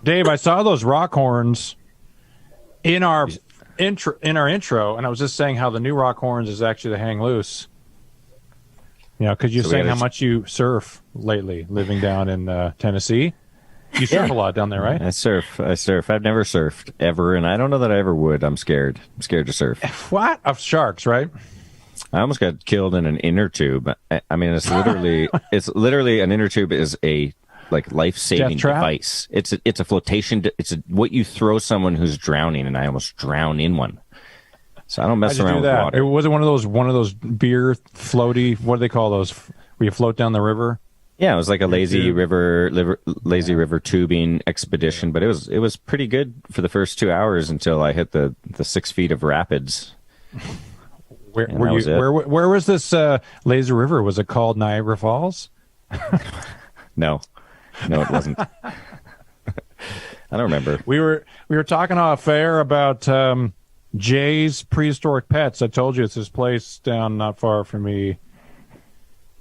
Dave, I saw those rock horns in our intro, and I was just saying how the new rock horns is actually the hang loose. You know, because you're saying how much you surf lately, living down in Tennessee. You surf a lot down there, right? I surf. I've never surfed ever, and I don't know that I ever would. I'm scared. I'm scared to surf. What? Of sharks, right? I almost got killed in an inner tube. I mean, it's literally an inner tube is a life-saving device. It's a flotation. It's what you throw someone who's drowning, and I almost drown in one. So I don't mess around with water. It wasn't one of those beer floaty. What do they call those? Where you float down the river? Yeah, it was like a lazy river tubing expedition, but it was pretty good for the first 2 hours until I hit the 6 feet of rapids. Where was this lazy river? Was it called Niagara Falls? No, it wasn't. I don't remember. We were talking off air about Jay's Prehistoric Pets. I told you it's this place down not far from me.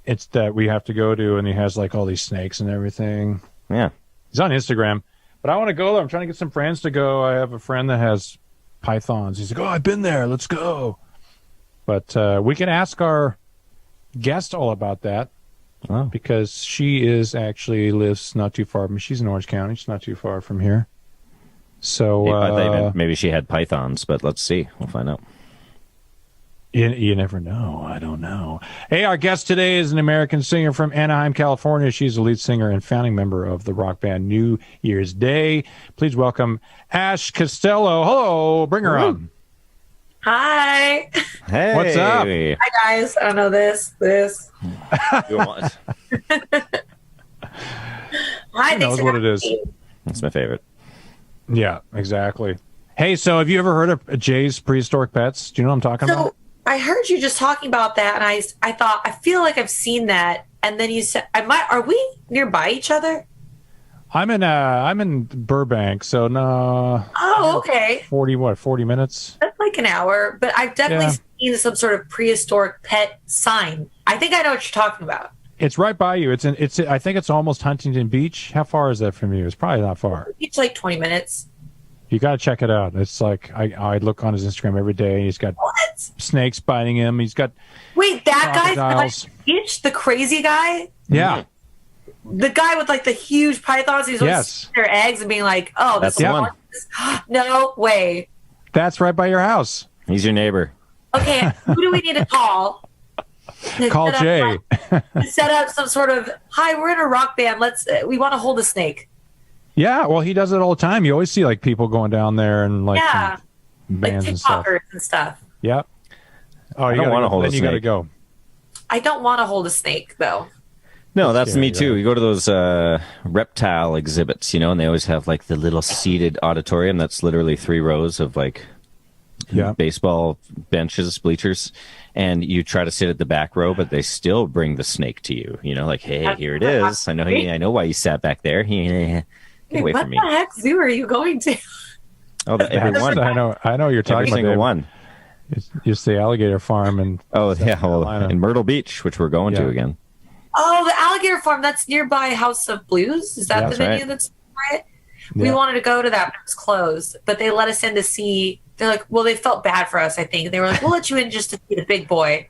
It's that we have to go to, and he has like all these snakes and everything. Yeah. He's on Instagram. But I want to go there. I'm trying to get some friends to go. I have a friend that has pythons. He's like, oh, I've been there. Let's go. But we can ask our guest all about that. Oh. Because she lives not too far from me. She's in Orange County. She's not too far from here. So maybe she had pythons, but let's see. We'll find out. You never know. I don't know. Hey, our guest today is an American singer from Anaheim, California. She's the lead singer and founding member of the rock band New Year's Day. Please welcome Ash Costello. Hello. Bring her on. Hi. Hey. What's up? Hi, guys. I don't know this. You want? Hi, she knows what it is. That's my favorite. Yeah, exactly. Hey, so have you ever heard of Jay's Prehistoric Pets? Do you know what I'm talking about? I heard you just talking about that, and I thought, I feel like I've seen that. And then you said, are we nearby each other? I'm in Burbank, so no. Oh, okay. 40 minutes? That's like an hour, but I've definitely seen some sort of prehistoric pet sign. I think I know what you're talking about. It's right by you. I think it's almost Huntington Beach. How far is that from you? It's probably not far. It's like 20 minutes. You got to check it out. It's like I look on his Instagram every day. He's got snakes biting him. He's got that guy's like the crazy guy. Yeah, the guy with like the huge pythons. He's always their eggs and being like, "Oh, that's the one." No way. That's right by your house. He's your neighbor. Okay, who do we need to call? Call Jay. Set up some sort of we're in a rock band. We want to hold a snake. Yeah, well, he does it all the time. You always see like people going down there and like bands and stuff. Yeah. Oh, you don't want to hold a snake. You got to go. I don't want to hold a snake though. No, that's me too. You go to those reptile exhibits, and they always have like the little seated auditorium that's literally 3 rows of like baseball benches, bleachers, and you try to sit at the back row, but they still bring the snake to you. Like, hey, here it is. I know why you sat back there. Get away from me. What the heck zoo are you going to? Oh, every one. I know you're talking every single one. It's the alligator farm in in Myrtle Beach, which we're going to again. Oh, the alligator farm, that's nearby House of Blues. Is that the venue that's by it? We wanted to go to that, but it was closed. But they let us in to see. They're like, well, they felt bad for us, I think. They were like, we'll let you in just to see the big boy.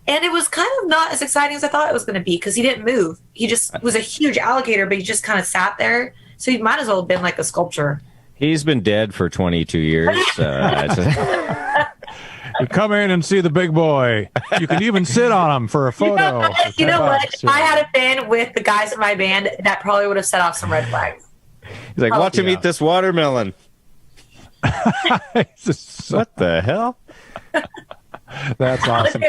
And it was kind of not as exciting as I thought it was going to be because he didn't move. He just was a huge alligator, but he just kind of sat there. So he might as well have been like a sculpture. He's been dead for 22 years. You come in and see the big boy. You can even sit on him for a photo. You know what? If I had been with the guys in my band, that probably would have set off some red flags. He's like, watch him eat this watermelon. What the hell? That's awesome.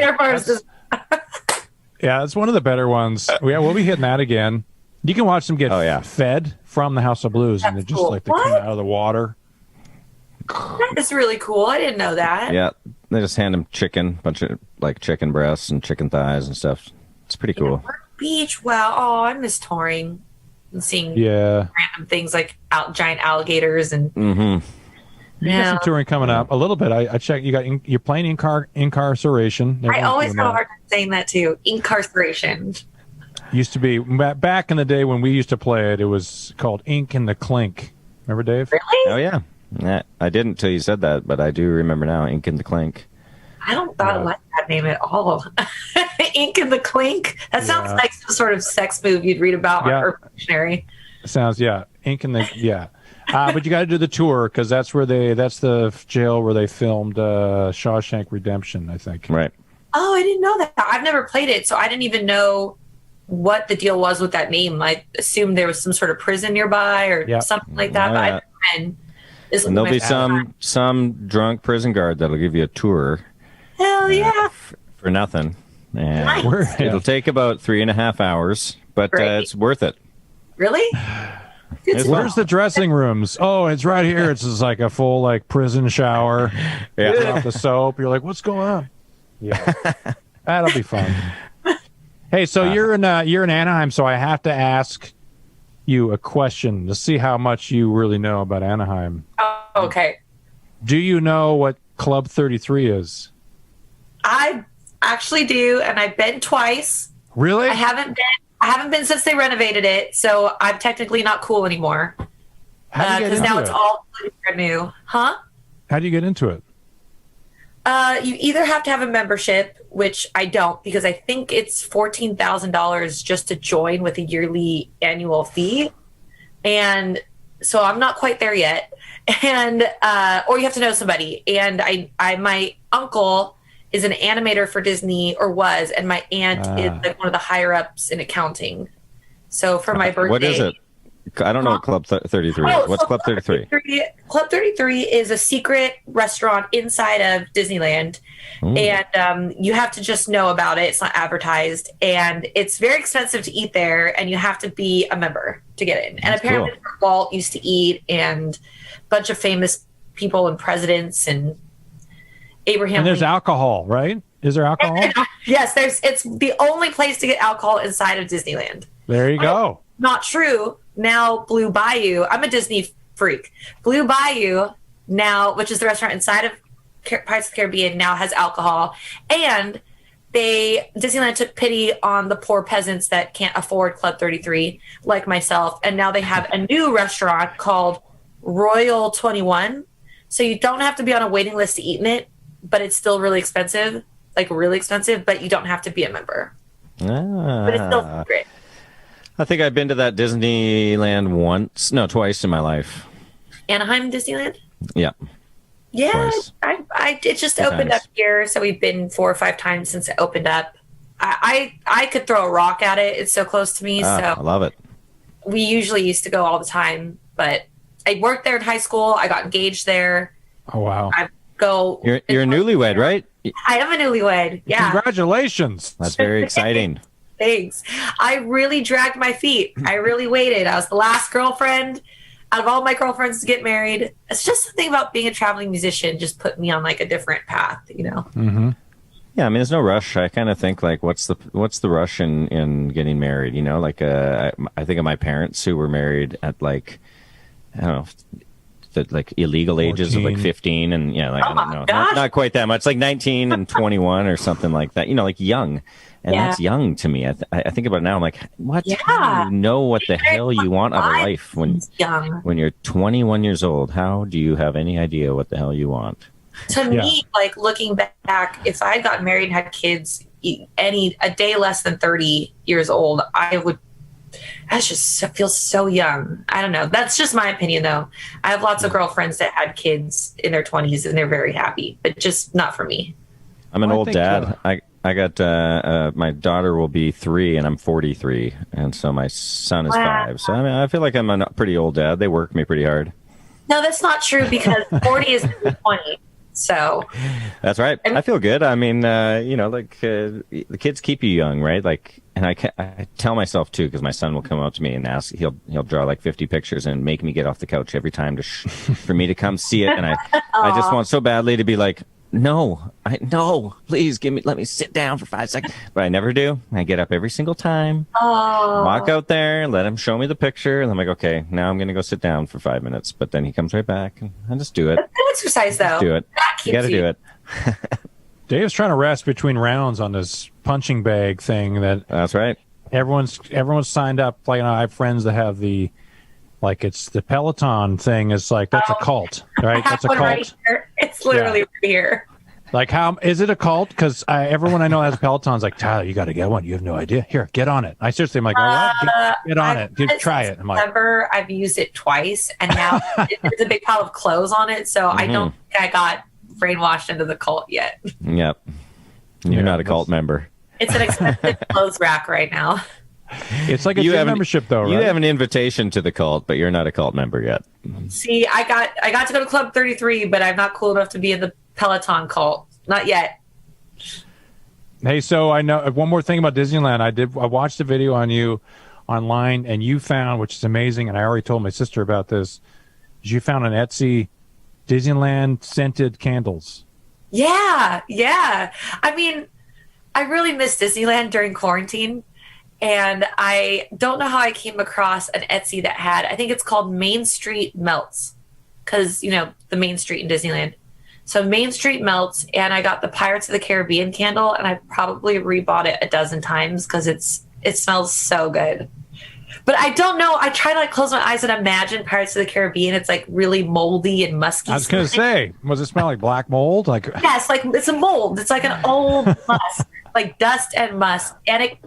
It's one of the better ones. We'll be hitting that again. You can watch them get fed from the House of Blues, and they're just like they come out of the water. That is really cool. I didn't know that. Yeah, they just hand them bunch of like chicken breasts and chicken thighs and stuff. It's pretty cool. Beach. Wow. Oh, I miss touring and seeing random things like giant alligators and. Mm-hmm. You got some touring coming up a little bit. I checked. You're playing Incarceration. I always have a hard time saying that too. Incarceration. Used to be back in the day when we used to play it. It was called Ink and the Clink. Remember, Dave? Really? Oh yeah. I didn't until you said that, but I do remember now. Ink and the Clink. I don't like that name at all. Ink and the Clink. That sounds like some sort of sex move you'd read about on Urban Dictionary. Sounds Ink and the but you got to do the tour because that's the jail where they filmed Shawshank Redemption, I think. Right. Oh, I didn't know that. I've never played it, so I didn't even know what the deal was with that name. I assumed there was some sort of prison nearby or something like that. But and there'll be some drunk prison guard that'll give you a tour. Hell yeah! For nothing. And nice. It'll take about 3.5 hours, but it's worth it. Really? Where's the dressing rooms? Oh, it's right here. It's just like a full prison shower. Off the soap. You're like, what's going on? Yeah, that'll be fun. Hey, so you're in Anaheim, so I have to ask you a question to see how much you really know about Anaheim. Oh, okay. Do you know what Club 33 is? I actually do, and I've been twice. Really? I haven't been since they renovated it, so I'm technically not cool anymore. Because now it's all brand new. Huh? How do you get into it? You either have to have a membership, which I don't, because I think it's $14,000 just to join with a yearly annual fee. And so I'm not quite there yet. And, or you have to know somebody. And my uncle is an animator for Disney, or was, and my aunt is one of the higher ups in accounting. So for my birthday. What is it? I don't know what Club 33 is. What's Club 33? Club 33 is a secret restaurant inside of Disneyland. And you have to just know about it. It's not advertised. And it's very expensive to eat there, and you have to be a member to get in. And apparently Walt used to eat, and a bunch of famous people and presidents and Abraham. And there's alcohol, right? Is there alcohol? Yes, it's the only place to get alcohol inside of Disneyland. There you go. Not true. Now Blue Bayou, I'm a Disney freak. Blue Bayou now, which is the restaurant inside of Pirates of the Caribbean, now has alcohol. And Disneyland took pity on the poor peasants that can't afford Club 33, like myself. And now they have a new restaurant called Royal 21. So you don't have to be on a waiting list to eat in it, but it's still really expensive, but you don't have to be a member. But it's still great. I think I've been to that Disneyland twice in my life. Anaheim Disneyland? Yeah. Yeah, it just opened up here, so we've been 4 or 5 times since it opened up. I could throw a rock at it. It's so close to me. So I love it. We usually used to go all the time, but I worked there in high school. I got engaged there. Oh, wow. You're a newlywed, right? I am a newlywed. Yeah. Congratulations. That's very exciting. Thanks. I really dragged my feet. I really waited. I was the last girlfriend out of all my girlfriends to get married. It's just something about being a traveling musician just put me on a different path, Mm-hmm. Yeah, I mean, there's no rush. I kind of think what's the rush in getting married? I think of my parents who were married at I don't know, the illegal ages 14. Of 15 and I don't know, not quite that much, 19 and 21 or something like that. Young. And that's young to me. I think about it now. I'm like, what? Yeah. How do you know what the hell you want out of life when you're 21 years old? How do you have any idea what the hell you want? To me, looking back, if I got married and had kids a day less than 30 years old, that just feels so young. I don't know. That's just my opinion, though. I have lots of girlfriends that had kids in their 20s and they're very happy, but just not for me. I'm an old dad. I got my daughter will be 3 and I'm 43, and so my son is 5. So I feel like I'm a pretty old dad. They work me pretty hard. No, that's not true because 40 is 20. So that's right. I feel good. I mean, the kids keep you young, right? And I tell myself too, because my son will come up to me and ask. He'll draw 50 pictures and make me get off the couch every time for me to come see it. And I just want so badly to be like, no, please let me sit down for 5 seconds. But I never do. I get up every single time, walk out there, let him show me the picture, and I'm like, okay, now I'm going to go sit down for 5 minutes. But then he comes right back, and I just do it. That's good exercise, though. Just do it. You got to do it. Dave's trying to rest between rounds on this punching bag thing. That's right. Everyone's signed up. I have friends that have the Like it's the Peloton thing is like, that's a cult, right? That's a cult. Right here. It's literally right here. Like, how is it a cult? Because everyone I know has Pelotons. Like, Tyler, you got to get one. You have no idea. Here, get on it. I seriously am like, get on it. Try it. I'm like, I've used it twice, and now there's a big pile of clothes on it. So I don't think I got brainwashed into the cult yet. Yep. You're not a cult member. It's an expensive clothes rack right now. It's like a gym membership, though, right? You have an invitation to the cult, but you're not a cult member yet. See, I got to go to Club 33, but I'm not cool enough to be in the Peloton cult. Not yet. Hey, so I know one more thing about Disneyland. I watched a video on you online, and you found, which is amazing, and I already told my sister about this, is you found on Etsy Disneyland scented candles. Yeah. I mean, I really missed Disneyland during quarantine. And I don't know how I came across an Etsy that had, I think it's called Main Street Melts, because, the Main Street in Disneyland. So Main Street Melts, and I got the Pirates of the Caribbean candle, and I probably rebought it a dozen times because it smells so good. But I don't know. I try to close my eyes and imagine Pirates of the Caribbean. It's like really moldy and musky. I was going to say, was it smell like black mold? Like yes, like it's a mold. It's like an old musk, like dust and musk, and it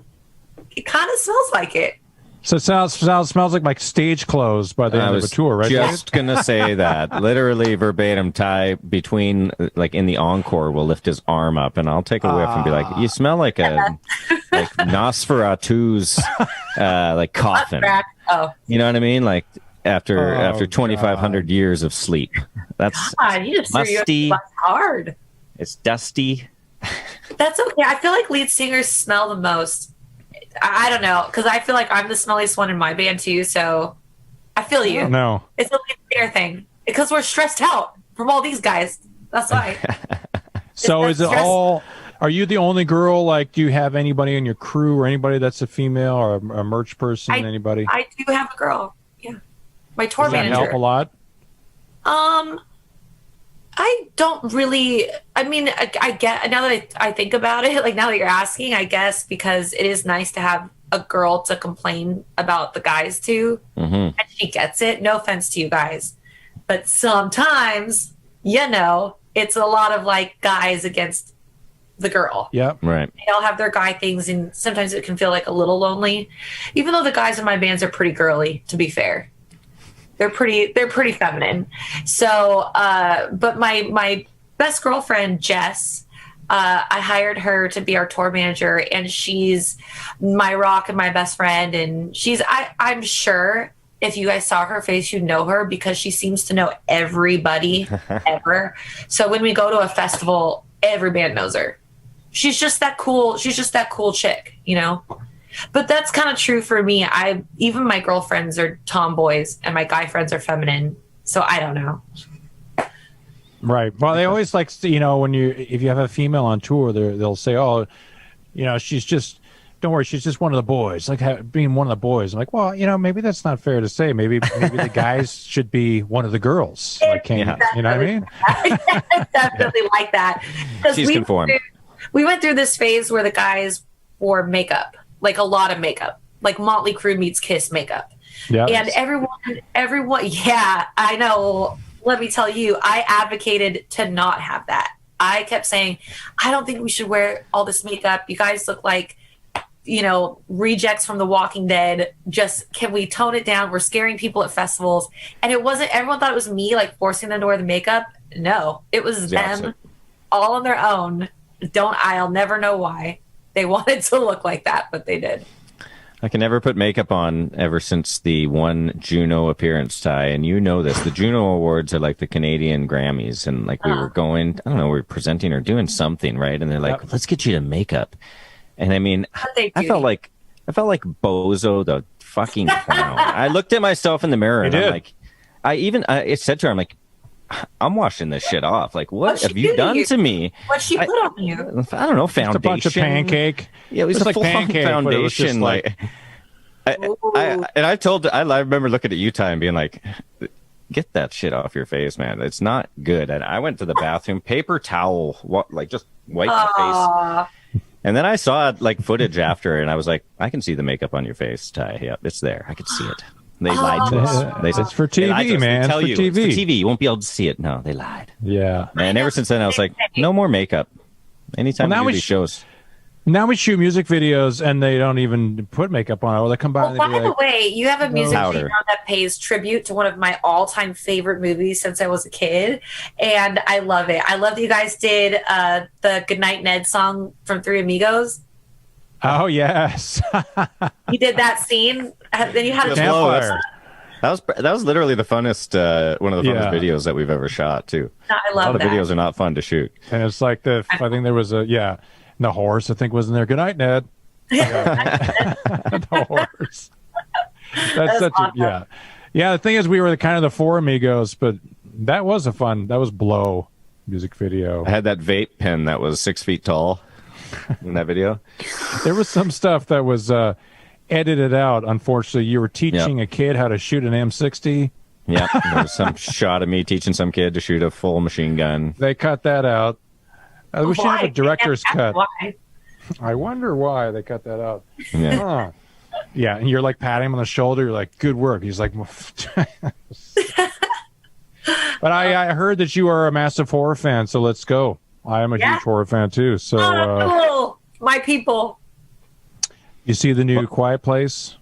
kind of smells like it. So it smells like stage clothes by the end of a tour, right? Just gonna say that literally verbatim. Ty between like in the encore will lift his arm up, and I'll take a whiff and be like, "You smell like like Nosferatu's like coffin." Oh, you know what I mean? Like after 2,500 years of sleep. That's you just musty. Hard. It's dusty. That's okay. I feel like lead singers smell the most. I don't know, because I feel like I'm the smelliest one in my band too, so I feel you. No. It's a lead singer thing. Because we're stressed out from all these guys. That's why. So is it all, are you the only girl? Like, do you have anybody in your crew or anybody that's a female or a merch person? Anybody? I do have a girl. Yeah. My tour manager. Does that help a lot? I don't really, I mean, I get, now that I think about it, like now that you're asking, I guess, because it is nice to have a girl to complain about the guys to, and she gets it. No offense to you guys. But sometimes, it's a lot of like guys against the girl. Yeah, right. They all have their guy things, and sometimes it can feel like a little lonely, even though the guys in my bands are pretty girly, to be fair. They're pretty feminine. So, but my best girlfriend, Jess, I hired her to be our tour manager, and she's my rock and my best friend. And I'm sure if you guys saw her face, you'd know her because she seems to know everybody ever. So when we go to a festival, every band knows her. She's just that cool. She's just that cool chick, But that's kind of true for me. Even my girlfriends are tomboys and my guy friends are feminine. So I don't know. Right. Well, they always like, if you have a female on tour, they'll say, oh, she's just, don't worry, she's just one of the boys, like being one of the boys. I'm like, well, maybe that's not fair to say. Maybe the guys should be one of the girls. Like, you know what I mean? Definitely like that. She's conformed. We went through this phase where the guys wore makeup. Like a lot of makeup, like Motley Crue meets Kiss makeup. Yeah. And everyone, yeah, I know. Let me tell you, I advocated to not have that. I kept saying, I don't think we should wear all this makeup. You guys look like, rejects from The Walking Dead. Just, can we tone it down? We're scaring people at festivals. And it wasn't, everyone thought it was me, like forcing them to wear the makeup. No, it was them all on their own. I'll never know why. They wanted to look like that, but they did. I can never put makeup on ever since the one Juno appearance, Ty, and you know this. The Juno Awards are like the Canadian Grammys, and like we were going, I don't know, we were presenting or doing something, right? And they're like, let's get you to makeup. And I mean, I felt like Bozo the fucking clown. I looked at myself in the mirror and I'm like, I said to her, I'm like, I'm washing this shit off. Like, what have you done to me? What she put on you? I don't know. Foundation. Just a bunch of pancake. Yeah, it was like pancake foundation. I remember looking at you, Ty, and being like, get that shit off your face, man. It's not good. And I went to the bathroom, paper towel, just wipe the face. And then I saw like footage after, and I was like, I can see the makeup on your face, Ty. Yeah, it's there. I could see it. They lied to us. They said, it's for TV, man. They tell it's for you. TV. It's for TV. You won't be able to see it. No, they lied. Yeah. And ever since then, I was like, no more makeup. Anytime we do these shows. Now we shoot music videos and they don't even put makeup on it. Or they come by and by the way, you have a music video that pays tribute to one of my all-time favorite movies since I was a kid. And I love it. I love that you guys did the Goodnight Ned song from Three Amigos. Oh, yes. You did that scene. Then you had a campfire. That was literally the funnest, one of the funnest videos that we've ever shot, too. I love that. A lot of videos are not fun to shoot. And it's like I think there was the horse, I think, was in there. Good night, Ned. The horse. That's such awesome. Yeah, the thing is, we were kind of the four amigos, but that was Blow music video. I had that vape pen that was 6 feet tall in that video. There was some stuff that was edited out, unfortunately. You were teaching a kid how to shoot an M60. Yeah, there was some shot of me teaching some kid to shoot a full machine gun. They cut that out. We should have a director's cut. Why? I wonder why they cut that out. Yeah. Yeah, and you're like patting him on the shoulder. You're like, good work. He's like, but I heard that you are a massive horror fan, so let's go. I am a huge horror fan too. So, cool. My people. You see the new Quiet Place?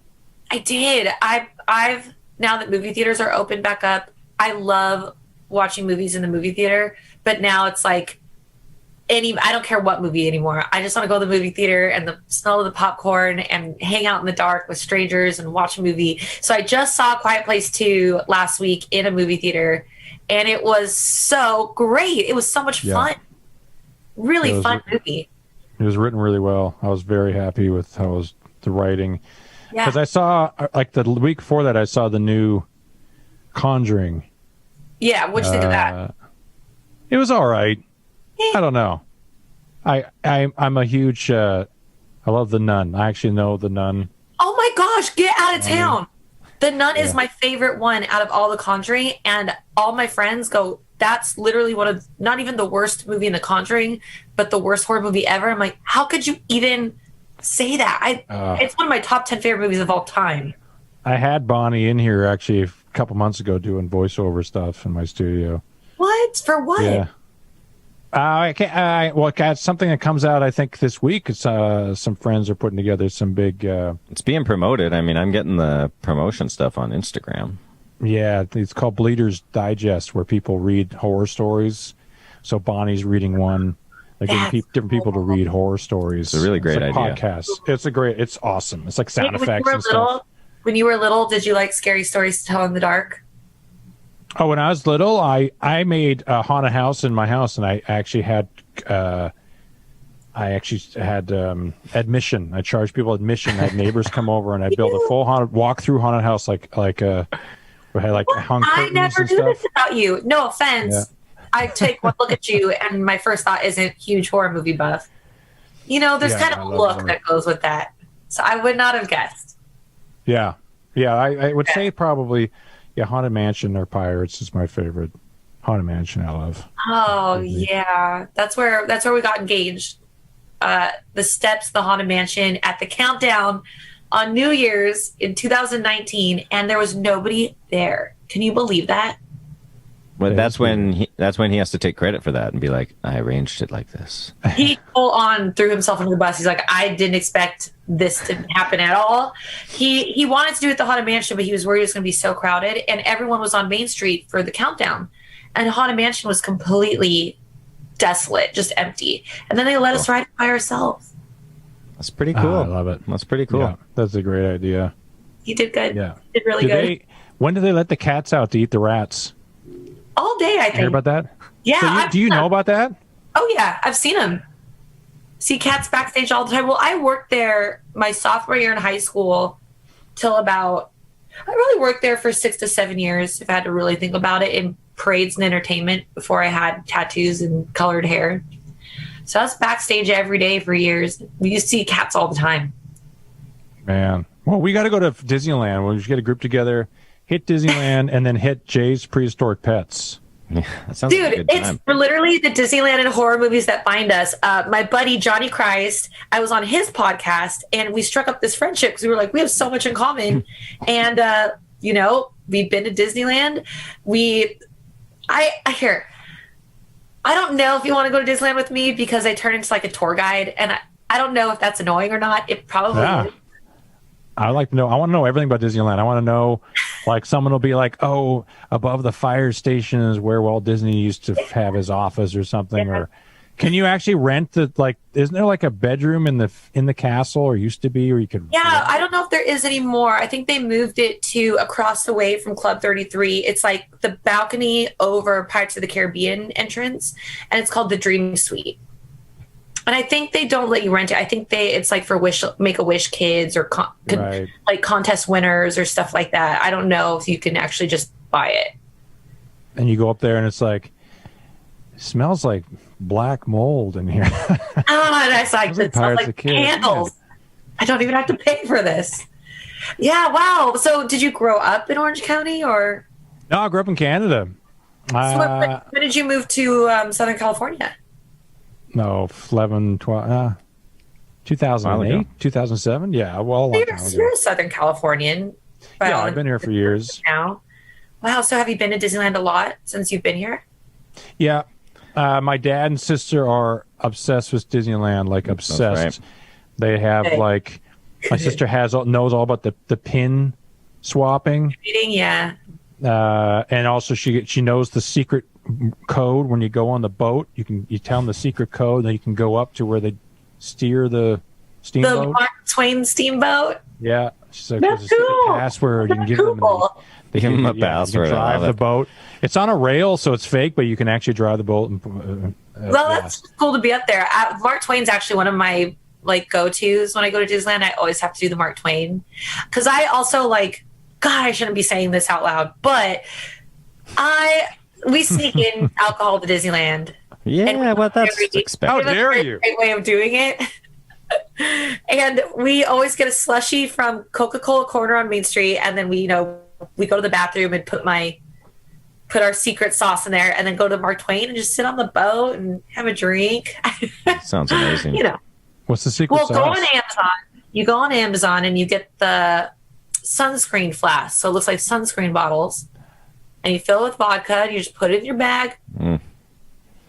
I did. I've now that movie theaters are open back up, I love watching movies in the movie theater. But now it's like I don't care what movie anymore. I just want to go to the movie theater and the smell of the popcorn and hang out in the dark with strangers and watch a movie. So I just saw Quiet Place 2 last week in a movie theater, and it was so great. It was so much fun. Really fun movie. It was written really well. I was very happy with how it was the writing. Because I saw, like the week before that, I saw the new Conjuring. Yeah, what'd you think of that? It was all right. I don't know. I'm a huge. I love The Nun. I actually know The Nun. Oh my gosh! Get out of town. The Nun is my favorite one out of all the Conjuring, and all my friends go, "That's literally one of not even the worst movie in the Conjuring, but the worst horror movie ever." I'm like, how could you even say that? It's one of my top 10 favorite movies of all time. I had Bonnie in here actually a couple months ago doing voiceover stuff in my studio. What? For what? Yeah. I can't. Something that comes out, I think, this week. It's some friends are putting together some big. It's being promoted. I mean, I'm getting the promotion stuff on Instagram. Yeah, it's called Bleeders Digest, where people read horror stories. So Bonnie's reading one. They're getting different people to read horror stories. It's a really great idea. Podcast. It's awesome. It's like sound effects and stuff. When you were little, did you like scary stories to tell in the dark? Oh, when I was little, I made a haunted house in my house, and I actually had admission. I charged people admission. I had neighbors come over, and I built a full walk-through haunted house, we had hung curtains I never and knew stuff. this about you. No offense. Yeah. I take one look at you, and my first thought isn't huge horror movie buff. You know, there's kind of a look that goes with that. So I would not have guessed. Yeah. I would say probably. Yeah, Haunted Mansion or Pirates is my favorite. Haunted Mansion, I love. Oh yeah, that's where we got engaged. The steps, the Haunted Mansion at the countdown on New Year's in 2019, and there was nobody there. Can you believe that? Well, that's when he has to take credit for that and be like, I arranged it like this. He full on threw himself under the bus. He's like, I didn't expect this to happen at all. He wanted to do it at the Haunted Mansion, but he was worried it was going to be so crowded, and everyone was on Main Street for the countdown, and Haunted Mansion was completely desolate, just empty. And then they let us ride it by ourselves. That's pretty cool. I love it. That's pretty cool. Yeah, that's a great idea. He did good. Yeah, he did really good. When do they let the cats out to eat the rats? All day, I think. Hear about that? Yeah. So do you know about that? Oh, yeah. I've seen them. See cats backstage all the time. Well, I worked there my sophomore year in high school till I really worked there for 6 to 7 years, if I had to really think about it, in parades and entertainment before I had tattoos and colored hair. So I was backstage every day for years. We used to see cats all the time. Man. Well, we got to go to Disneyland. We should get a group together. Hit Disneyland and then hit Jay's Prehistoric Pets. Yeah, that sounds like a good time. It's literally the Disneyland and horror movies that bind us. My buddy Johnny Christ, I was on his podcast, and we struck up this friendship because we were like, we have so much in common. And we've been to Disneyland. I don't know if you want to go to Disneyland with me because I turn into like a tour guide, and I don't know if that's annoying or not. It probably is. I like to know. I want to know everything about Disneyland. I want to know, like, someone will be like, "Oh, above the fire station is where Walt Disney used to have his office or something." Or can you actually rent the Isn't there like a bedroom in the castle, or used to be, or you could? Yeah, I don't know if there is anymore. I think they moved it to across the way from Club 33. It's like the balcony over Pirates of the Caribbean entrance, and it's called the Dream Suite. And I think they don't let you rent it. I think it's like for Make-A-Wish kids or like contest winners or stuff like that. I don't know if you can actually just buy it. And you go up there and it's like, it smells like black mold in here. And I like, it smells like candles. I don't even have to pay for this. Yeah, wow. So did you grow up in Orange County or? No, I grew up in Canada. So when did you move to Southern California? No, 2008, 2007. Yeah, well, you're a Southern Californian. Yeah, I've been here for years now. Wow. So have you been to Disneyland a lot since you've been here? Yeah. My dad and sister are obsessed with Disneyland, like obsessed. Right. They have like, my sister knows all about the pin swapping. Yeah. And also she knows the secret code when you go on the boat. You tell them the secret code, and then you can go up to where they steer the steamboat. The Mark Twain steamboat. Yeah, she's like, there's a secret password. You can give them. They give them a password. You can drive the boat. It's on a rail, so it's fake, but you can actually drive the boat. Well, that's cool to be up there. Mark Twain's actually one of my go-tos when I go to Disneyland. I always have to do the Mark Twain because I also God, I shouldn't be saying this out loud, but we sneak in alcohol to Disneyland. Yeah, well, that's expected. How dare you? Great way of doing it. And we always get a slushie from Coca-Cola Corner on Main Street, and then we go to the bathroom and put our secret sauce in there, and then go to Mark Twain and just sit on the boat and have a drink. Sounds amazing. What's the secret sauce? Go on Amazon. You go on Amazon and you get the sunscreen flask. So it looks like sunscreen bottles. And you fill it with vodka, and you just put it in your bag.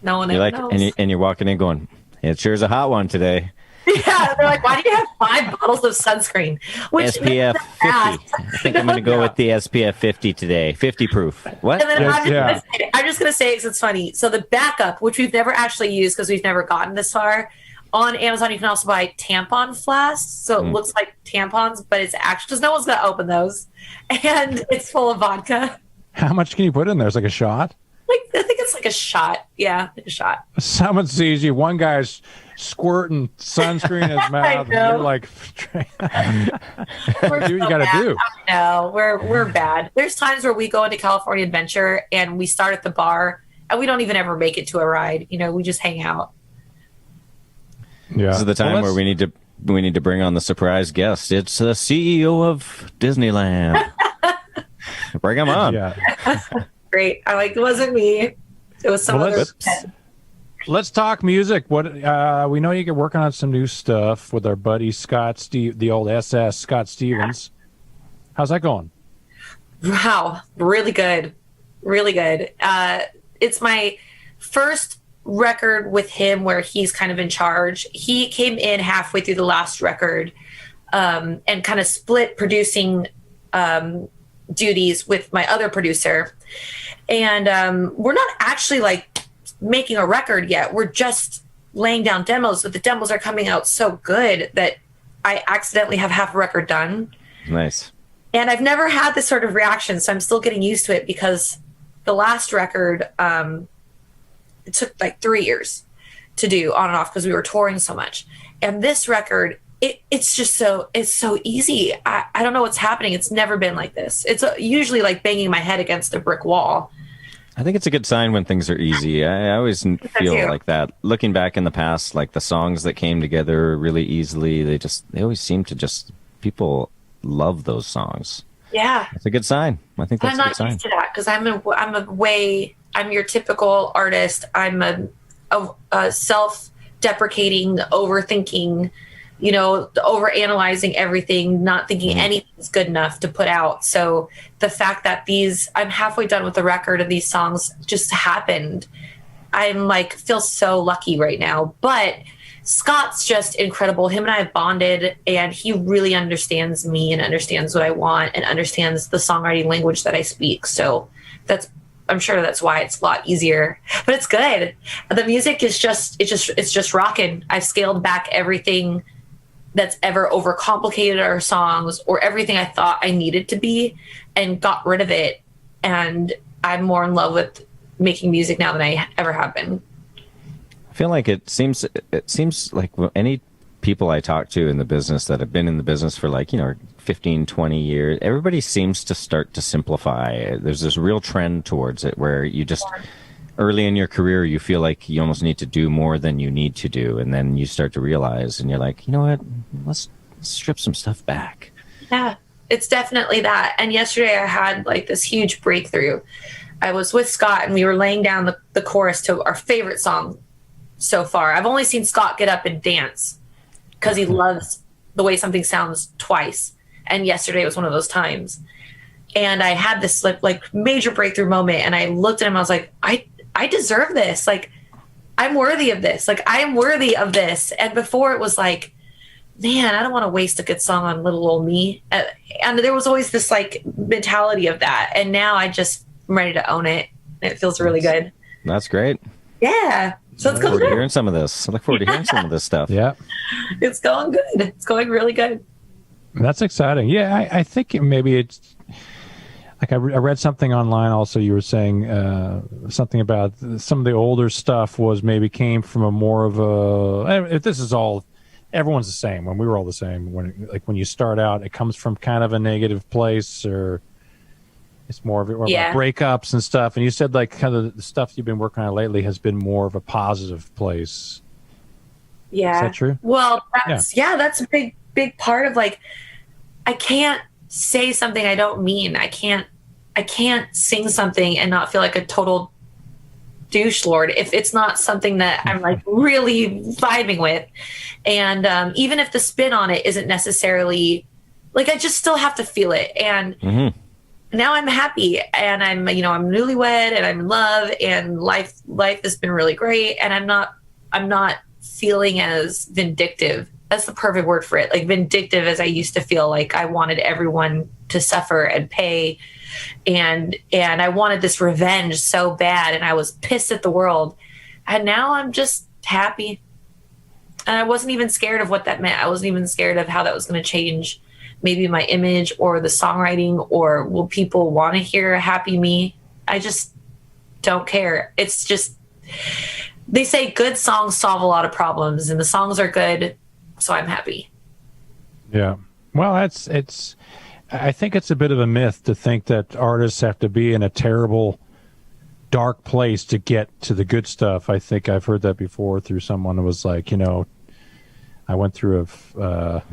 No one ever knows. And you're walking in going, it sure is a hot one today. Yeah, they're like, why do you have 5 bottles of sunscreen? SPF 50. I think I'm going to go with the SPF 50 today. 50 proof. What? And then I'm just going to say it because it's funny. So the backup, which we've never actually used because we've never gotten this far, on Amazon you can also buy tampon flasks. So it looks like tampons, but it's actually, because no one's going to open those. And it's full of vodka. How much can you put in there? It's like a shot? I think it's like a shot. Yeah, like a shot. Someone sees you. One guy's squirting sunscreen in his mouth. And you're like, do what you got to do. No, we're bad. There's times where we go into California Adventure and we start at the bar and we don't even ever make it to a ride. We just hang out. Yeah. This is the time where we need to bring on the surprise guest. It's the CEO of Disneyland. Bring him on. Yeah. Great. It wasn't me. It was some other. Let's talk music. What we know you get working on some new stuff with our buddy the old SS Scott Stevens. How's that going? Wow, really good, really good. It's my first record with him where he's kind of in charge. He came in halfway through the last record and kind of split producing duties with my other producer, and we're not actually making a record yet. We're just laying down demos, but the demos are coming out so good that I accidentally have half a record done. Nice. And I've never had this sort of reaction, so I'm still getting used to it because the last record it took 3 years to do on and off because we were touring so much, and this record it's so easy. I don't know what's happening. It's never been like this. It's usually like banging my head against a brick wall. I think it's a good sign when things are easy. I always feel like that. Looking back in the past, the songs that came together really easily, they always seem to people love those songs. Yeah. It's a good sign. I think that's a good sign. I'm not used to that because I'm your typical artist. I'm a self-deprecating, overthinking over analyzing everything, not thinking anything's good enough to put out. So the fact that I'm halfway done with the record and these songs just happened, I'm like, feel so lucky right now. But Scott's just incredible. Him and I have bonded, and he really understands me and understands what I want and understands the songwriting language that I speak. So I'm sure that's why it's a lot easier, but it's good. The music is it's just rocking. I've scaled back everything that's ever overcomplicated our songs or everything I thought I needed to be, and got rid of it. And I'm more in love with making music now than I ever have been. I feel like it seems like any people I talk to in the business that have been in the business for 15, 20 years, everybody seems to start to simplify. There's this real trend towards it where you just early in your career, you feel like you almost need to do more than you need to do. And then you start to realize, and you're like, you know what, let's strip some stuff back. Yeah, it's definitely that. And yesterday I had this huge breakthrough. I was with Scott and we were laying down the chorus to our favorite song so far. I've only seen Scott get up and dance because he loves the way something sounds twice. And yesterday was one of those times. And I had this major breakthrough moment, and I looked at him, I was like, I deserve this. I'm worthy of this. I am worthy of this. And before it was like, man, I don't want to waste a good song on little old me. And there was always this mentality of that. And now I'm ready to own it. It feels really good. That's great. Yeah. So it's going good. I look forward to hearing some of this. I look forward to hearing some of this stuff. Yeah. It's going good. It's going really good. That's exciting. Yeah, I think maybe it's I read something online also. You were saying something about some of the older stuff was maybe came from a more of a. If this is all, everyone's the same. When we were all the same. When you start out, it comes from kind of a negative place, or it's more of about breakups and stuff. And you said kind of the stuff you've been working on lately has been more of a positive place. Yeah. Is that true? Well, that's a big part of I can't say something I don't mean. I can't sing something and not feel like a total douche lord if it's not something that I'm really vibing with. And even if the spin on it isn't necessarily I just still have to feel it. And now I'm happy, and I'm I'm newlywed, and I'm in love, and life has been really great, and I'm not feeling as vindictive. That's the perfect word for it. Vindictive as I used to feel I wanted everyone to suffer and pay. And I wanted this revenge so bad, and I was pissed at the world. And now I'm just happy. And I wasn't even scared of what that meant. I wasn't even scared of how that was going to change maybe my image or the songwriting, or will people want to hear a happy me? I just don't care. It's just, they say good songs solve a lot of problems, and the songs are good. So I'm happy. Yeah. Well, I think it's a bit of a myth to think that artists have to be in a terrible, dark place to get to the good stuff. I think I've heard that before through someone who was I went through a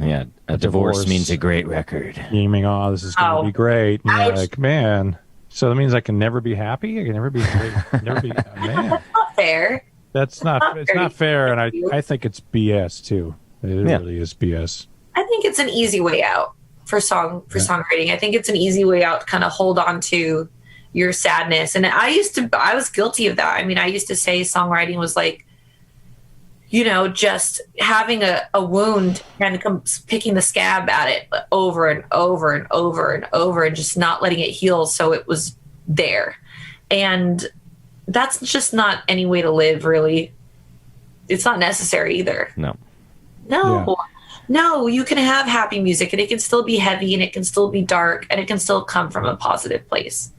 divorce means a great record. You mean, this is going to be great. And man, so that means I can never be happy? I can never be never be, man. That's not fair. It's not fair, and I think it's BS too. It really is BS. I think it's an easy way out for songwriting. I think it's an easy way out to kind of hold on to your sadness. And I was guilty of that. I mean, I used to say songwriting was just having a wound and picking the scab at it over and over and over and over and just not letting it heal. So it was there. And that's just not any way to live, really. It's not necessary either. No. No, you can have happy music, and it can still be heavy, and it can still be dark, and it can still come from a positive place.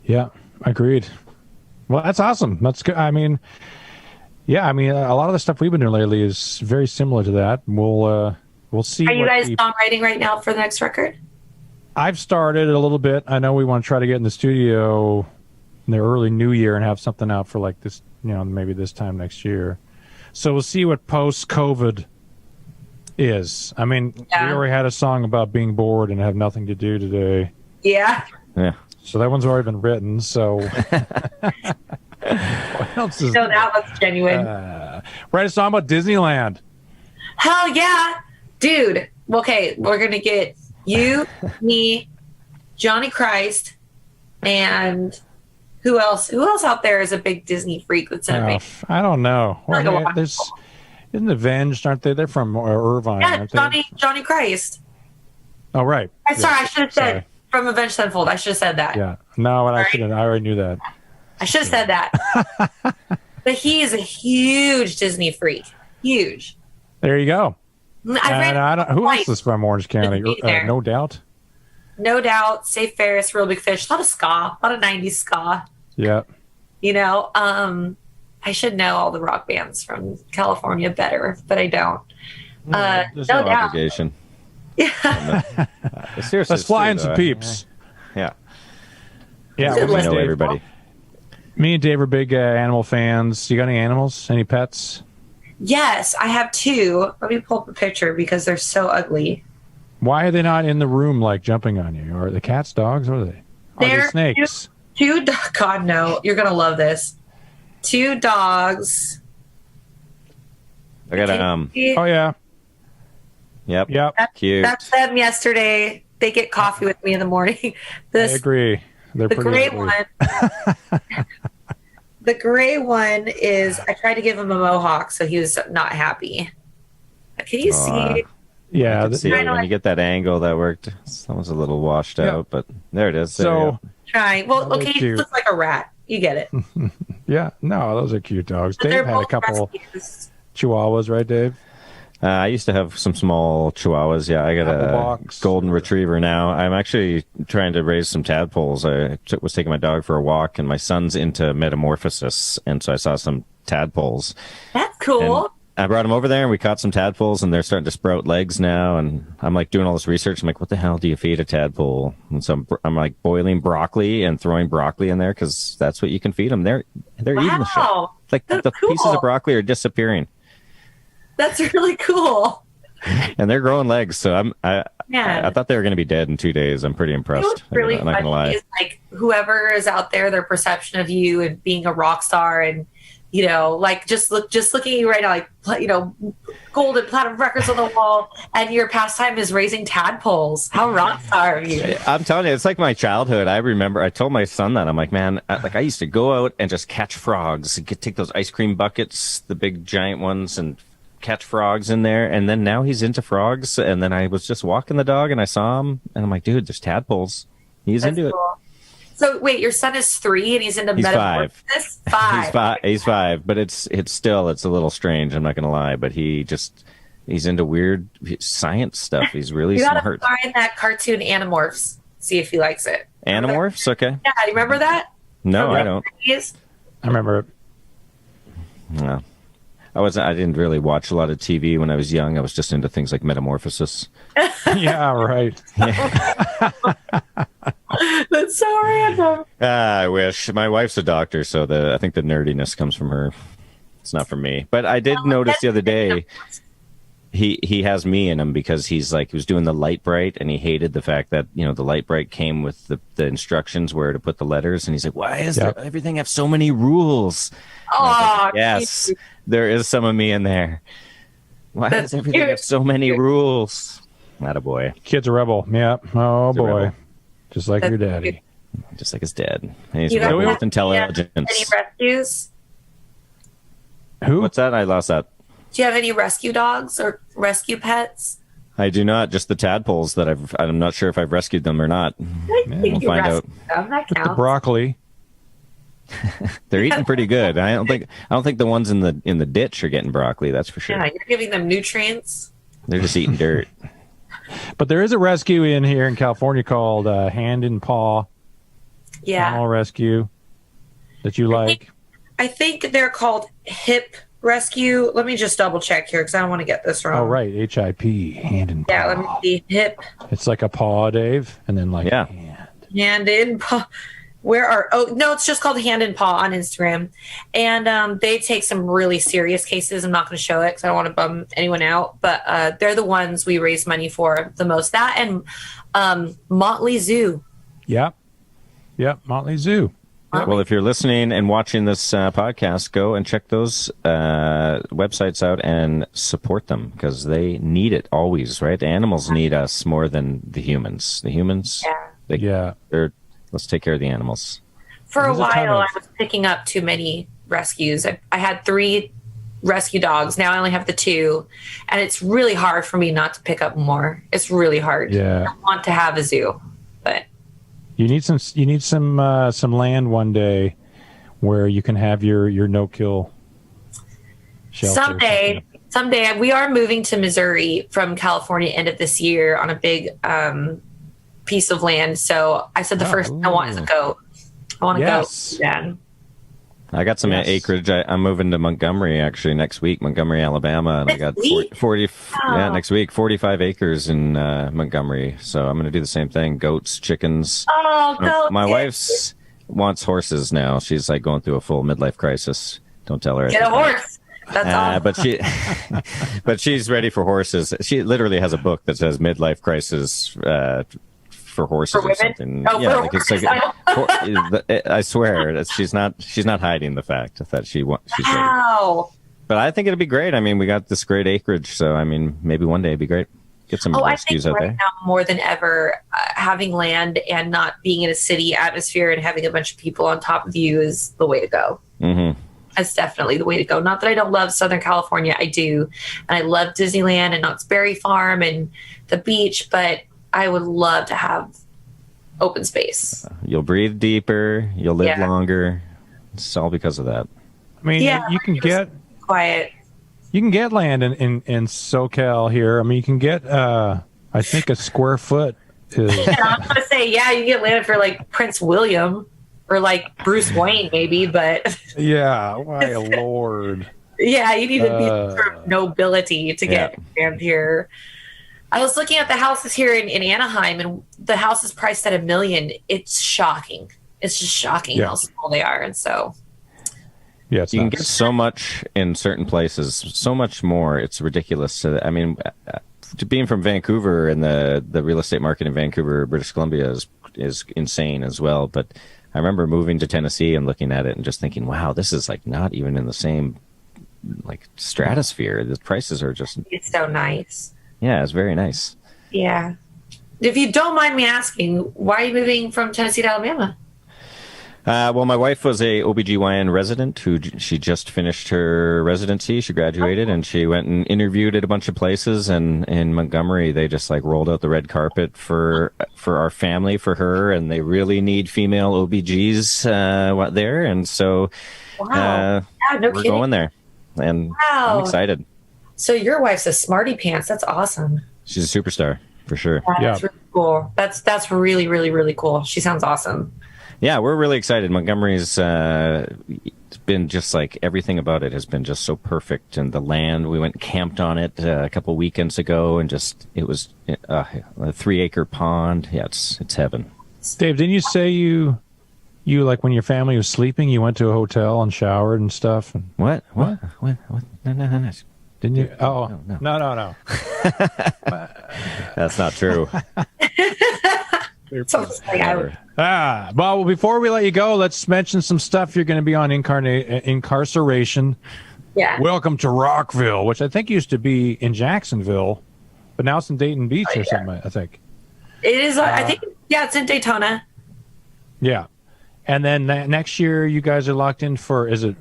Yeah, agreed. Well, that's awesome. That's good. I mean, a lot of the stuff we've been doing lately is very similar to that. We'll see. Are you guys songwriting right now for the next record? I've started a little bit. I know we want to try to get in the studio in the early new year and have something out for this, maybe this time next year. So we'll see what post-COVID is. I mean, we already had a song about being bored and have nothing to do today. Yeah. So that one's already been written. So what else is that looks genuine. Write a song about Disneyland. Hell yeah, dude. Okay, we're gonna get you, me, Johnny Christ, and who else? Who else out there is a big Disney freak that's in it? I don't know. Like Well, isn't Avenged? Aren't they? They're from Irvine, yeah, aren't they? Johnny Christ. Oh, right. Sorry, I should have said from Avenged Sevenfold. I should have said that. Yeah. No, and I shouldn't. I already knew that. I should have said that. But he is a huge Disney freak. Huge. There you go. Who else is from Orange County? No Doubt. No Doubt. Safe Ferris, Real Big Fish. A lot of ska. A lot of 90s ska. Yeah. You know, I should know all the rock bands from California better, but I don't. There's no obligation. Yeah. Seriously, let's fly in some peeps. Yeah. Yeah. We know everybody. Me and Dave are big animal fans. You got any animals? Any pets? Yes, I have 2. Let me pull up a picture because they're so ugly. Why are they not in the room, like jumping on you? Are they cats, dogs? What are they? Are they snakes? God, no. You're going to love this. 2 dogs. I got Oh, yeah. Yep. Cute. That's them yesterday. They get coffee with me in the morning. I agree. They're the pretty gray ugly. one. The gray one is. I tried to give him a mohawk, so he was not happy. Can you see? Yeah. See when you get that angle, that worked. Someone's a little washed out, but there it is. There try. Well, okay, he looks like a rat. You get it. Yeah. No, those are cute dogs. But Dave had a couple Chihuahuas, right, Dave? I used to have some small Chihuahuas. Yeah, I got a golden retriever now. I'm actually trying to raise some tadpoles. I was taking my dog for a walk, and my son's into metamorphosis, and so I saw some tadpoles. That's cool. And I brought him over there, and we caught some tadpoles, and they're starting to sprout legs now. And I'm like doing all this research. I'm like, what the hell do you feed a tadpole? And so I'm like boiling broccoli and throwing broccoli in there because that's what you can feed them. They're eating the shit. Like the pieces of broccoli are disappearing. That's really cool. And they're growing legs, so I thought they were going to be dead in 2 days. I'm pretty impressed. What's really I'm not going to lie. Is like whoever is out there, their perception of you and being a rock star, and you know, like just looking at you right now, like, you know, gold and platinum records on the wall, and your pastime is raising tadpoles. How rock star are you? I'm telling you, it's like my childhood. I remember I told my son that. I'm like, man, I used to go out and just catch frogs. Take those ice cream buckets, the big giant ones, and catch frogs in there. And then now he's into frogs. And then I was just walking the dog and I saw him, and I'm like, dude, there's tadpoles. That's into cool. it. So wait, your son is 3 and he's into metamorphosis? 5. He's 5, but it's still a little strange. I'm not going to lie, but he's into weird science stuff. He's really smart. You gotta find that cartoon Animorphs. See if he likes it. Animorphs? Okay. Yeah, you remember that? No, I don't. I remember it. No. I didn't really watch a lot of TV when I was young. I was just into things like Metamorphosis. Yeah, right. That's so random. I wish. My wife's a doctor, so I think the nerdiness comes from her. It's not from me. But I did notice the other day he has me in him because he was doing the light bright, and he hated the fact that, you know, the light bright came with the instructions where to put the letters, and he's like, why is everything have so many rules? Oh, yes, there is some of me in there. Why does everything have so many rules? Not a boy. Kid's a rebel. Yeah. Oh, boy. Just like your daddy. Just like his dad. And he's rebel with intelligence. Any rescues? Who? What's that? I lost that. Do you have any rescue dogs or rescue pets? I do not. Just the tadpoles that I'm not sure if I've rescued them or not. We'll find out. That counts. The broccoli. They're eating pretty good. I don't think the ones in the ditch are getting broccoli. That's for sure. Yeah, you're giving them nutrients. They're just eating dirt. But there is a rescue in here in California called Hand and Paw. Yeah. Animal rescue that you like. I think they're called Hip Rescue. Let me just double check here because I don't want to get this wrong. Oh, right. HIP. Hand and Paw. Yeah, let me see. Hip. It's like a paw, Dave, and then like hand. Hand and Paw. It's just called Hand and Paw on Instagram. And they take some really serious cases. I'm not going to show it because I don't want to bum anyone out. But they're the ones we raise money for the most. That and Motley Zoo. Yep. Motley Zoo. Well, if you're listening and watching this podcast, go and check those websites out and support them because they need it always, right? The animals need us more than the humans. The humans, let's take care of the animals. For a while, I was picking up too many rescues. I had 3 rescue dogs. Now I only have the 2, and it's really hard for me not to pick up more. It's really hard. Yeah, I want to have a zoo, but you need some land one day where you can have your no-kill shelter. Someday we are moving to Missouri from California end of this year on a big piece of land. So I said the first thing I want is a goat. I want to go. Yeah. I got some acreage. I'm moving to Montgomery actually next week, Montgomery, Alabama, and I got 40 next week, 45 acres in Montgomery. So I'm going to do the same thing: goats, chickens. Oh, goats! My wife's wants horses now. She's like going through a full midlife crisis. Don't tell her. Get a horse. That's but she's ready for horses. She literally has a book that says midlife crisis. For horses or something. Oh, yeah, like it's like I swear that she's not hiding the fact that she's wow. But I think it'd be great. I mean, we got this great acreage, so I mean, maybe one day it'd be great. Get some rescues out there. Now more than ever, having land and not being in a city atmosphere and having a bunch of people on top of you is the way to go. Mm-hmm. That's definitely the way to go. Not that I don't love Southern California, I do, and I love Disneyland and Knott's Berry Farm and the beach, but I would love to have open space. You'll breathe deeper. You'll live longer. It's all because of that. I mean, you can get quiet. You can get land in SoCal here. I mean, you can get, I think a square foot is. I'm going to say, you can get land for like Prince William or like Bruce Wayne, maybe, but. Yeah, my Lord. Yeah, you need to be sort of nobility to get land here. I was looking at the houses here in Anaheim, and the house is priced at $1 million. It's shocking. It's just shocking how small they are, and so. Yeah, you can get so much in certain places, so much more. It's ridiculous. I mean, being from Vancouver and the real estate market in Vancouver, British Columbia is insane as well. But I remember moving to Tennessee and looking at it and just thinking, wow, this is like not even in the same like stratosphere. The prices are just. It's so nice. Yeah, it's very nice. Yeah. If you don't mind me asking, why are you moving from Tennessee to Alabama? Well, my wife was a OBGYN resident she just finished her residency. She graduated and she went and interviewed at a bunch of places. And in Montgomery, they just like rolled out the red carpet for our family, for her. And they really need female OBGs there. And so we're going there. And I'm excited. So your wife's a smarty pants. That's awesome. She's a superstar for sure. That's really cool. That's really, really, really cool. She sounds awesome. Yeah, we're really excited. Montgomery's been just like everything about it has been just so perfect. And the land, we went and camped on it a couple weekends ago, and just it was a 3-acre pond. Yeah, it's heaven. Dave, didn't you say you like when your family was sleeping, you went to a hotel and showered and stuff? And What? No. Didn't you? Oh, no. That's not true. Well, before we let you go, let's mention some stuff. You're going to be on incarceration. Yeah. Welcome to Rockville, which I think used to be in Jacksonville, but now it's in Dayton Beach or something, I think. It is, I think, it's in Daytona. Yeah. And then next year, you guys are locked in for, is it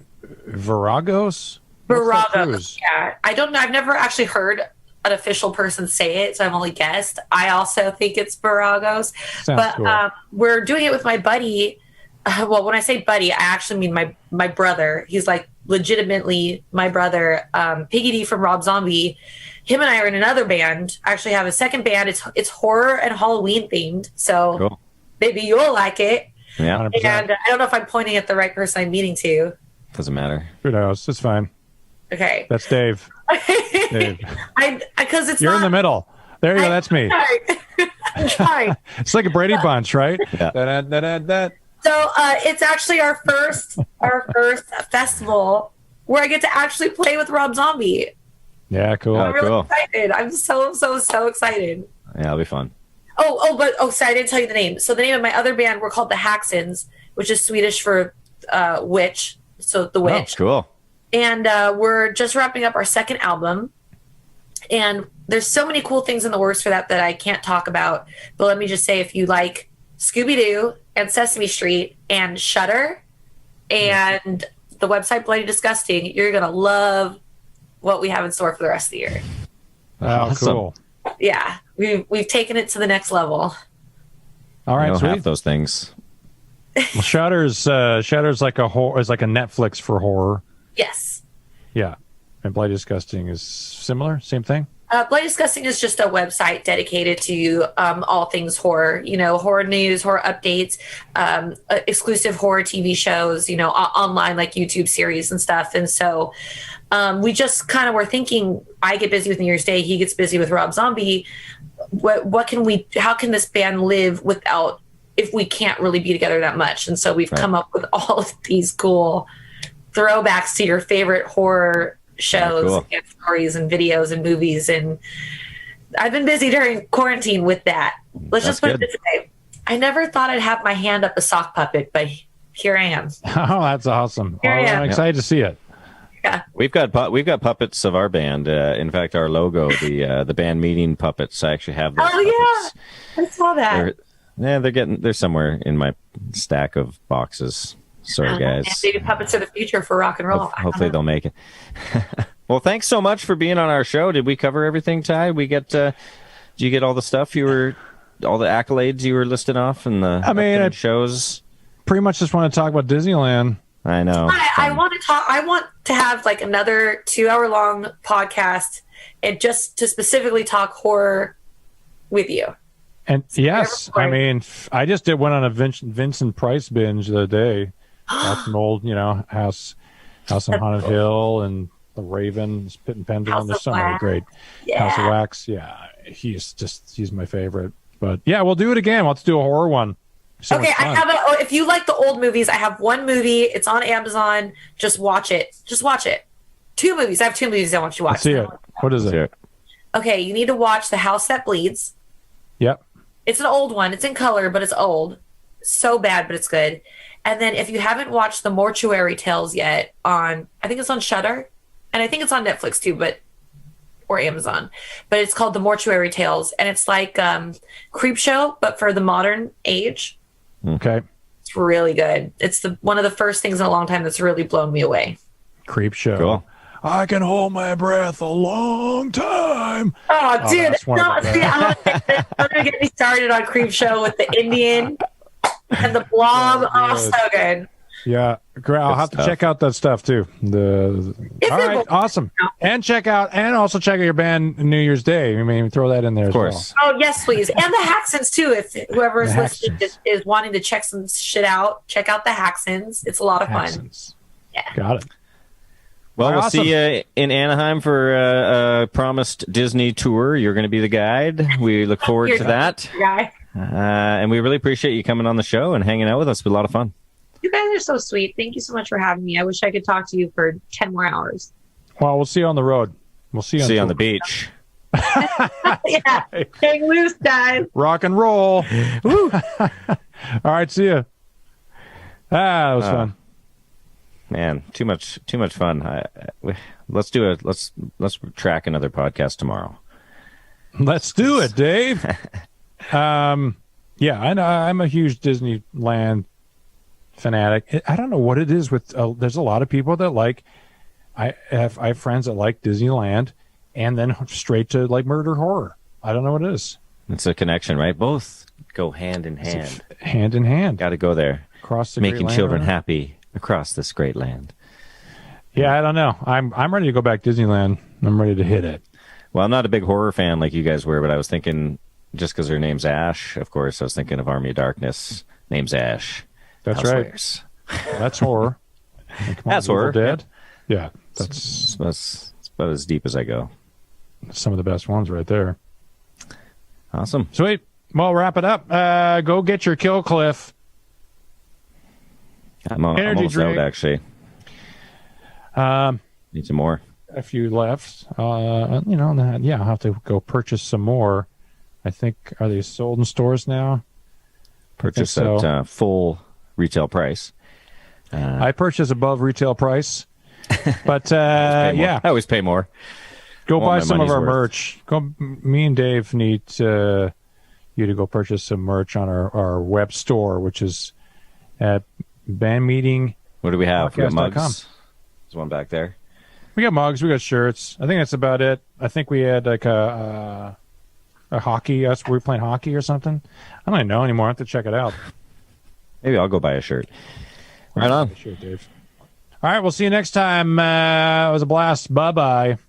Viragos? Viragos, yeah. I don't know. I've never actually heard an official person say it, so I've only guessed. I also think it's Viragos. But cool. We're doing it with my buddy. Well, when I say buddy, I actually mean my brother. He's like legitimately my brother. Piggy D from Rob Zombie. Him and I are in another band. I actually have a second band. It's horror and Halloween themed. So cool. Maybe you'll like it. Yeah. 100%. And I don't know if I'm pointing at the right person I'm meeting to. Doesn't matter. Who knows? It's fine. Okay. That's Dave. Dave. Because it's You're in the middle. There you go. That's me. I'm trying. It's like a Brady Bunch, right? Yeah. So it's actually our first festival where I get to actually play with Rob Zombie. Yeah, cool. I'm really excited. I'm so excited. Yeah, it'll be fun. Sorry, I didn't tell you the name. So the name of my other band, we're called the Haxons, which is Swedish for witch. So the witch. Oh, cool. And we're just wrapping up our second album. And there's so many cool things in the works for that I can't talk about. But let me just say, if you like Scooby-Doo and Sesame Street and Shudder and the website Bloody Disgusting, you're going to love what we have in store for the rest of the year. Oh, Awesome. cool. Yeah, we've taken it to the next level. All right, sweet. Half those things. Well, Shudder's like a horror, is like a Netflix for horror. Yes. Yeah, and Bloody Disgusting is similar, same thing. Bloody Disgusting is just a website dedicated to all things horror. You know, horror news, horror updates, exclusive horror TV shows. You know, online like YouTube series and stuff. And so we just kind of were thinking. I get busy with New Year's Day. He gets busy with Rob Zombie. What can we? How can this band live without? If we can't really be together that much? And so we've come up with all of these cool throwbacks to your favorite horror shows and stories and videos and movies. And I've been busy during quarantine with that. Let's just put it this way. I never thought I'd have my hand up a sock puppet, but here I am. Oh, that's awesome. Here I am. I'm excited to see it. Yeah. We've got puppets of our band. In fact, our logo, the band meeting puppets. I actually have those puppets. Yeah. I saw that. They're somewhere in my stack of boxes. Sorry, guys. Maybe puppets are the future for rock and roll. Hopefully they'll make it. Well, thanks so much for being on our show. Did we cover everything, Ty? Did you get all the stuff all the accolades you were listing off and the shows? Pretty much just want to talk about Disneyland. I know. I want to have like another 2-hour-long podcast and just to specifically talk horror with you. And yes, I mean, I just went on a Vincent Price binge the other day. Got some old, House on Haunted Hill and The Raven, Pit and Pendulum. There's so many great. House of Wax. Yeah, he's my favorite. But yeah, we'll do it again. We'll have to do a horror one. So okay, I have if you like the old movies, I have one movie. It's on Amazon. Just watch it. Just watch it. 2 movies. I have 2 movies I want you to watch. Let's see it. What is it? Okay, you need to watch The House That Bleeds. Yep. It's an old one. It's in color, but it's old. So bad, but it's good. And then if you haven't watched The Mortuary Tales yet I think it's on Shudder, and I think it's on Netflix too, or Amazon. But it's called The Mortuary Tales, and it's like Creepshow, but for the modern age. Okay. It's really good. It's one of the first things in a long time that's really blown me away. Creepshow. Cool. I can hold my breath a long time. Oh, dude. I'm going to get me started on Creepshow with the Indian and the Blob. Oh, so good. Yeah. I'll have to check out that stuff, too. All right. Awesome. And also check out your band New Year's Day. I mean, throw that in there as well. Oh, yes, please. And the Haxons, too. If whoever is listening is wanting to check some shit out, check out the Haxons. It's a lot of fun. Yeah. Got it. Well, we'll see you in Anaheim for a promised Disney tour. You're going to be the guide. We look forward to that. And we really appreciate you coming on the show and hanging out with us. It's been a lot of fun. You guys are so sweet. Thank you so much for having me. I wish I could talk to you for 10 more hours. Well, we'll see you on the road. We'll see you on the beach. Yeah. Hang loose, guys. Rock and roll. Woo. All right, see you. That was fun. Man, too much fun. Let's track another podcast tomorrow. Let's do it, Dave. Yeah, I know. I'm a huge Disneyland fanatic. I don't know what it is with. There's a lot of people that like. I have friends that like Disneyland, and then straight to like murder horror. I don't know what it is. It's a connection, right? Both go hand in hand. Hand in hand. Got to go there. Across the making children happy across this great land. Yeah, I don't know. I'm ready to go back to Disneyland. I'm ready to hit it. Well, I'm not a big horror fan like you guys were, but I was thinking, just because her name's Ash, of course, I was thinking of Army of Darkness. Name's Ash. That's Housewares. Right. That's horror. That's horror. Dead. Yeah, that's about as deep as I go. Some of the best ones right there. Awesome. Sweet. Well, wrap it up. Go get your Kill Cliff. I'm almost out, actually. Need some more. A few left. I'll have to go purchase some more. I think, are they sold in stores now? Purchase at full retail price. I purchase above retail price, but yeah, I always pay more. Go buy some of our merch. Me and Dave need you to go purchase some merch on our web store, which is at bandmeeting. What do we have? We got mugs. There's one back there. We got mugs. We got shirts. I think that's about it. I think we had like a hockey. We're playing hockey or something. I don't even know anymore. I have to check it out. Maybe I'll go buy a shirt. Right on. Sure, Dave. All right, we'll see you next time. It was a blast. Bye-bye.